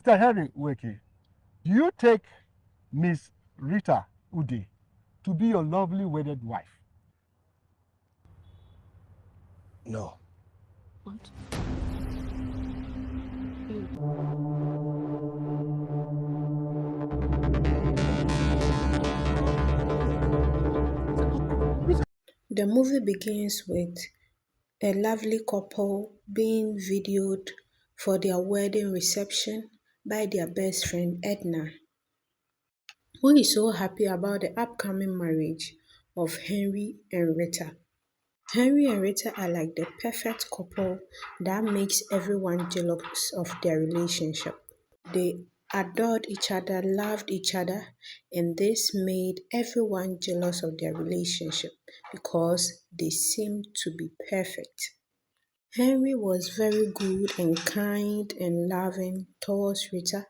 Mr. Henry Uche, do you take Miss Rita Ude to be your lovely wedded wife? No. What? The movie begins with a lovely couple being videoed for their wedding reception by their best friend Edna, who is so happy about the upcoming marriage of Henry and Rita. Henry and Rita are like the perfect couple that makes everyone jealous of their relationship. They adored each other, loved each other, and this made everyone jealous of their relationship because they seemed to be perfect. Henry was very good and kind and loving towards Rita,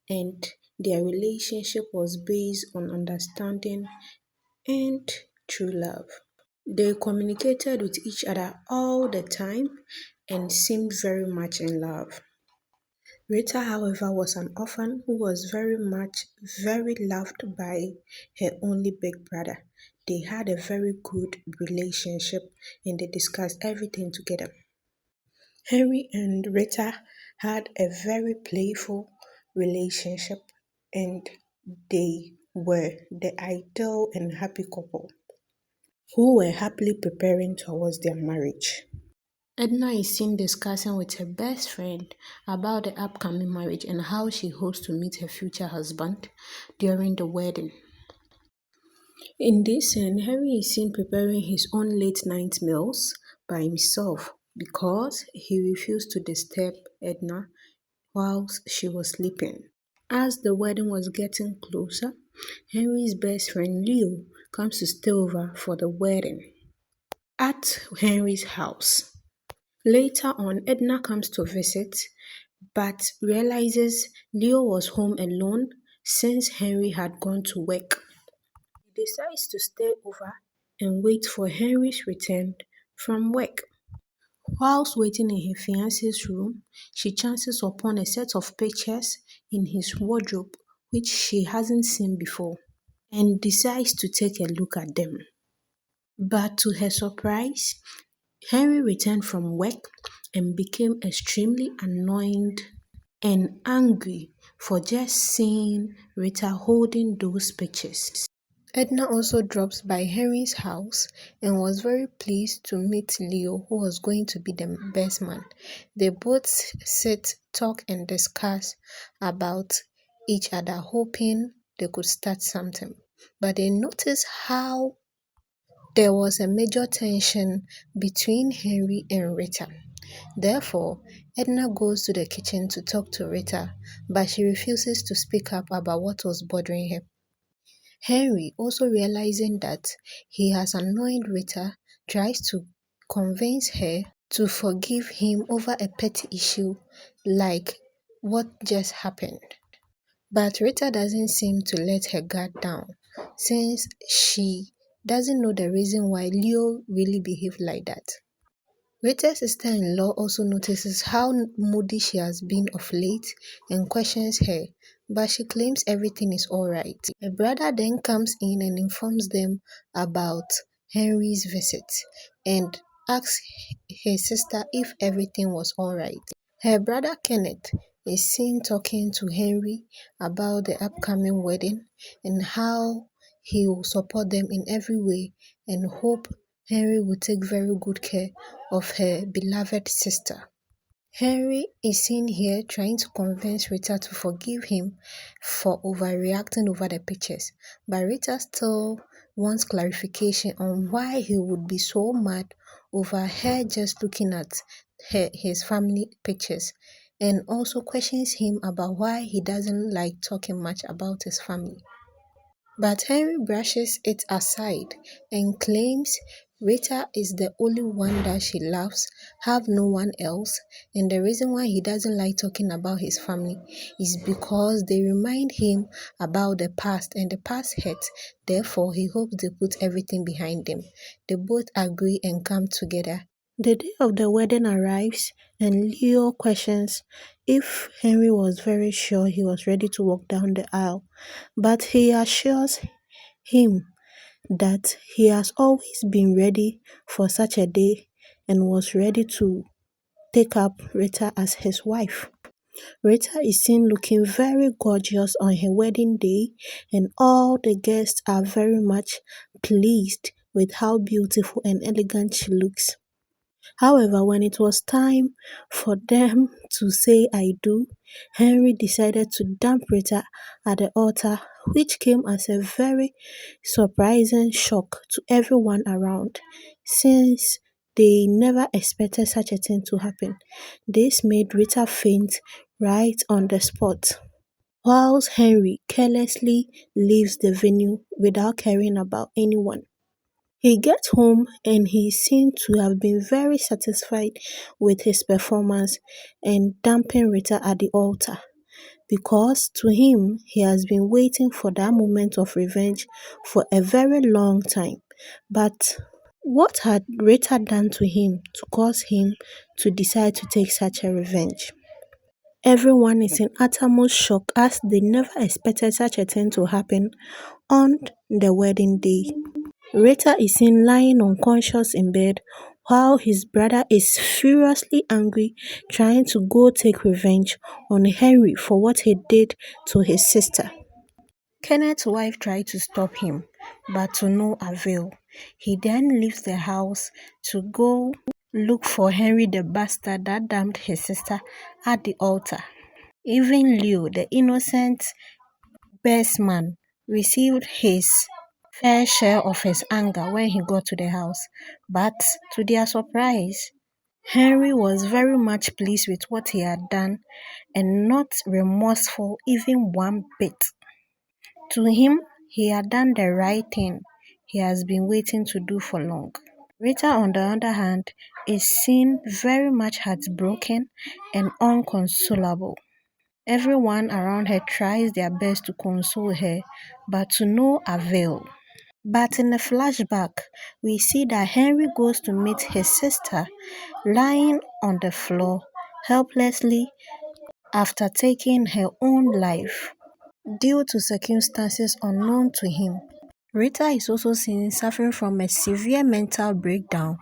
and their relationship was based on understanding and true love. They communicated with each other all the time and seemed very much in love. Rita, however, was an orphan who was very loved by her only big brother. They had a very good relationship and they discussed everything together. Henry and Rita had a very playful relationship and they were the ideal and happy couple who were happily preparing towards their marriage. Edna is seen discussing with her best friend about the upcoming marriage and how she hopes to meet her future husband during the wedding. In this scene, Henry is seen preparing his own late night meals by himself because he refused to disturb Edna whilst she was sleeping. As the wedding was getting closer, Henry's best friend Leo comes to stay over for the wedding at Henry's house. Later on, Edna comes to visit but realizes Leo was home alone since Henry had gone to work. He decides to stay over and wait for Henry's return from work. Whilst waiting in her fiance's room, she chances upon a set of pictures in his wardrobe which she hasn't seen before and decides to take a look at them. But to her surprise, Henry returned from work and became extremely annoyed and angry for just seeing Rita holding those pictures. Edna also drops by Henry's house and was very pleased to meet Leo, who was going to be the best man. They both sit, talk, and discuss about each other, hoping they could start something. But they notice how there was a major tension between Henry and Rita. Therefore, Edna goes to the kitchen to talk to Rita, but she refuses to speak up about what was bothering her. Henry, also realizing that he has annoyed Rita, tries to convince her to forgive him over a petty issue like what just happened. But Rita doesn't seem to let her guard down since she doesn't know the reason why Leo really behaved like that. Rita's sister-in-law also notices how moody she has been of late and questions her, but she claims everything is alright. Her brother then comes in and informs them about Henry's visit and asks his sister if everything was alright. Her brother Kenneth is seen talking to Henry about the upcoming wedding and how he will support them in every way and hope Henry will take very good care of her beloved sister. Henry is seen here trying to convince Rita to forgive him for overreacting over the pictures, but Rita still wants clarification on why he would be so mad over her just looking at his family pictures, and also questions him about why he doesn't like talking much about his family. But Henry brushes it aside and claims Rita is the only one that she loves, have no one else, and the reason why he doesn't like talking about his family is because they remind him about the past and the past hurts, therefore he hopes they put everything behind them. They both agree and come together The day of the wedding arrives, and Leo questions if Henry was very sure he was ready to walk down the aisle, but he assures him that he has always been ready for such a day and was ready to take up Rita as his wife. Rita is seen looking very gorgeous on her wedding day, and all the guests are very much pleased with how beautiful and elegant she looks. However, when it was time for them to say I do, Henry decided to dump Rita at the altar, which came as a very surprising shock to everyone around, since they never expected such a thing to happen. This made Rita faint right on the spot, whilst Henry carelessly leaves the venue without caring about anyone. He gets home and he seemed to have been very satisfied with his performance and dumping Rita at the altar, because to him he has been waiting for that moment of revenge for a very long time. But what had Rita done to him to cause him to decide to take such a revenge? Everyone is in uttermost shock as they never expected such a thing to happen on the wedding day. Rita is seen lying unconscious in bed while his brother is furiously angry, trying to go take revenge on Henry for what he did to his sister. Kenneth's wife tried to stop him, but to no avail. He then leaves the house to go look for Henry the bastard that dumped his sister at the altar. Even Leo, the innocent best man, received his fair share of his anger when he got to the house, but to their surprise, Henry was very much pleased with what he had done and not remorseful even one bit. To him, he had done the right thing he has been waiting to do for long. Rita, on the other hand, is seen very much heartbroken and unconsolable. Everyone around her tries their best to console her, but to no avail. But in a flashback, we see that Henry goes to meet his sister lying on the floor helplessly after taking her own life due to circumstances unknown to him. Rita is also seen suffering from a severe mental breakdown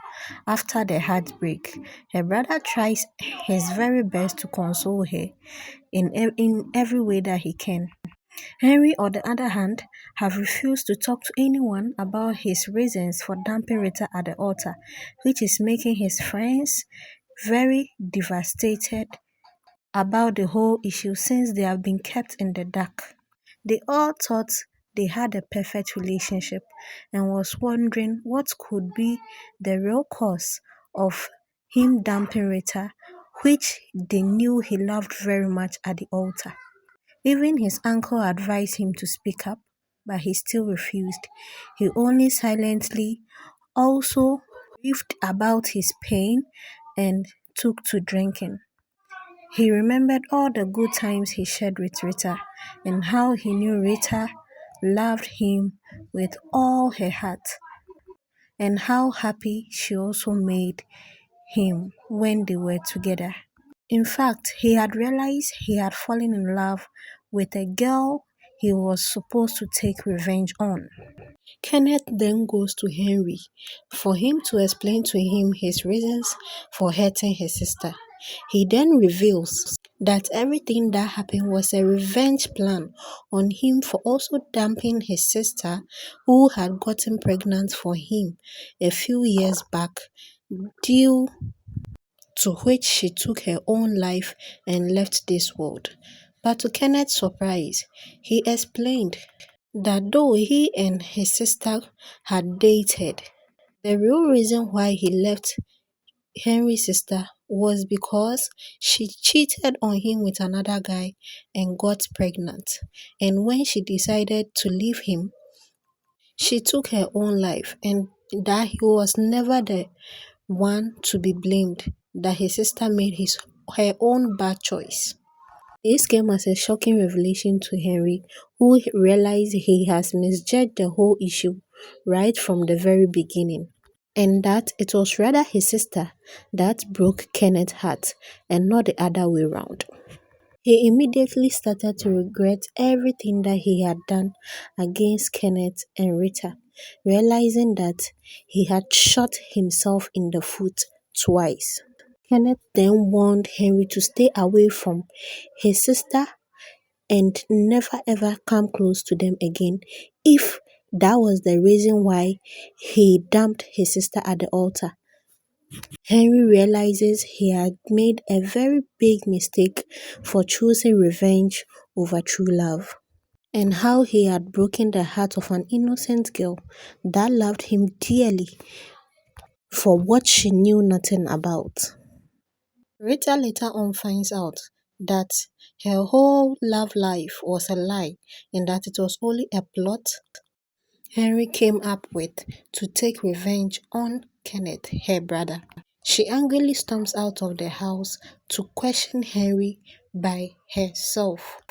after the heartbreak. Her brother tries his very best to console her in every way that he can. Henry, on the other hand, have refused to talk to anyone about his reasons for dumping Rita at the altar, which is making his friends very devastated about the whole issue since they have been kept in the dark. They all thought they had a perfect relationship and was wondering what could be the real cause of him dumping Rita, which they knew he loved very much at the altar. Even his uncle advised him to speak up, but he still refused. He only silently also raved about his pain and took to drinking. He remembered all the good times he shared with Rita and how he knew Rita loved him with all her heart and how happy she also made him when they were together. In fact, he had realized he had fallen in love with a girl he was supposed to take revenge on. Kenneth then goes to Henry for him to explain to him his reasons for hurting his sister. He then reveals that everything that happened was a revenge plan on him for also dumping his sister, who had gotten pregnant for him a few years back, due to which she took her own life and left this world. But to Kenneth's surprise, he explained that though he and his sister had dated, the real reason why he left Henry's sister was because she cheated on him with another guy and got pregnant. And when she decided to leave him, she took her own life, and that he was never the one to be blamed, that his sister made her own bad choice. This came as a shocking revelation to Henry, who realized he has misjudged the whole issue right from the very beginning. and that it was rather his sister that broke Kenneth's heart and not the other way round. He immediately started to regret everything that he had done against Kenneth and Rita, realizing that he had shot himself in the foot twice. Kenneth then warned Henry to stay away from his sister and never ever come close to them again if that was the reason why he dumped his sister at the altar. Henry realizes he had made a very big mistake for choosing revenge over true love, and how he had broken the heart of an innocent girl that loved him dearly for what she knew nothing about. Rita later on finds out that her whole love life was a lie and that it was only a plot Henry came up with to take revenge on Kenneth, her brother. She angrily storms out of the house to question Henry by herself.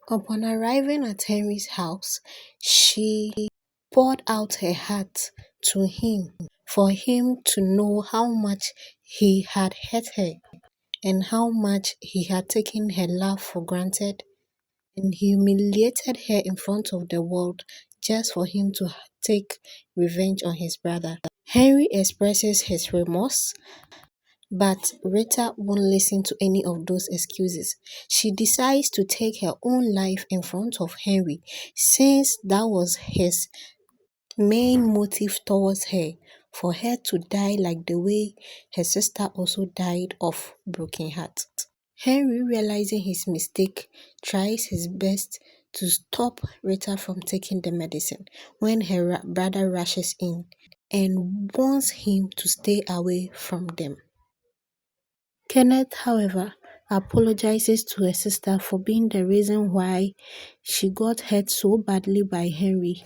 Upon arriving at Henry's house, she poured out her heart to him for him to know how much he had hurt her and how much he had taken her love for granted and humiliated her in front of the world just for him to take revenge on his brother. Henry expresses his remorse, but Rita won't listen to any of those excuses. She decides to take her own life in front of Henry since that was his main motive towards her, for her to die like the way her sister also died of broken heart. Henry, realizing his mistake, tries his best to stop Rita from taking the medicine when her brother rushes in and warns him to stay away from them. Kenneth, however, apologizes to her sister for being the reason why she got hurt so badly by Henry,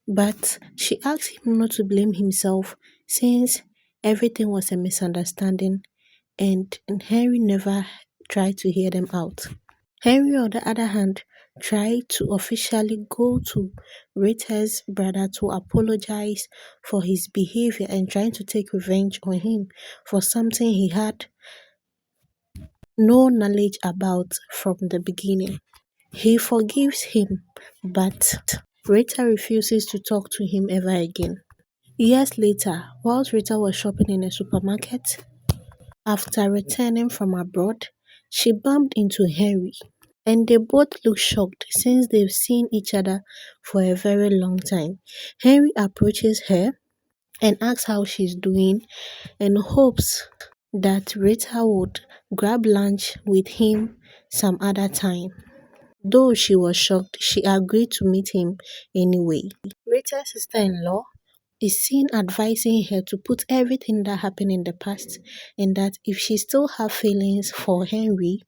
but she asks him not to blame himself since everything was a misunderstanding and Henry never tried to hear them out. Henry, on the other hand, tried to officially go to Rita's brother to apologize for his behavior and trying to take revenge on him for something he had no knowledge about from the beginning. He forgives him, but Rita refuses to talk to him ever again. Years later, whilst Rita was shopping in a supermarket, after returning from abroad, she bumped into Henry, and they both look shocked since they've seen each other for a very long time. Henry approaches her and asks how she's doing and hopes that Rita would grab lunch with him some other time. Though she was shocked, she agreed to meet him anyway. Rita's sister-in-law is seen advising her to put everything that happened in the past and that if she still have feelings for Henry,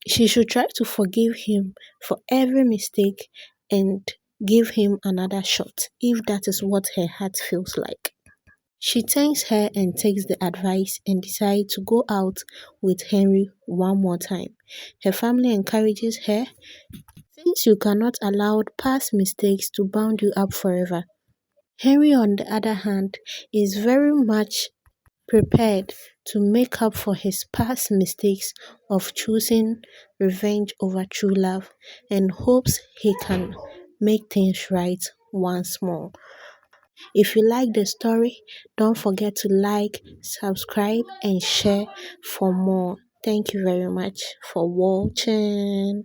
she should try to forgive him for every mistake and give him another shot if that is what her heart feels like. She thanks her and takes the advice and decides to go out with Henry one more time. Her family encourages her since you cannot allow past mistakes to bound you up forever. Henry, on the other hand, is very much prepared to make up for his past mistakes of choosing revenge over true love and hopes he can make things right once more. If you like the story, don't forget to like, subscribe, and share for more. Thank you very much for watching.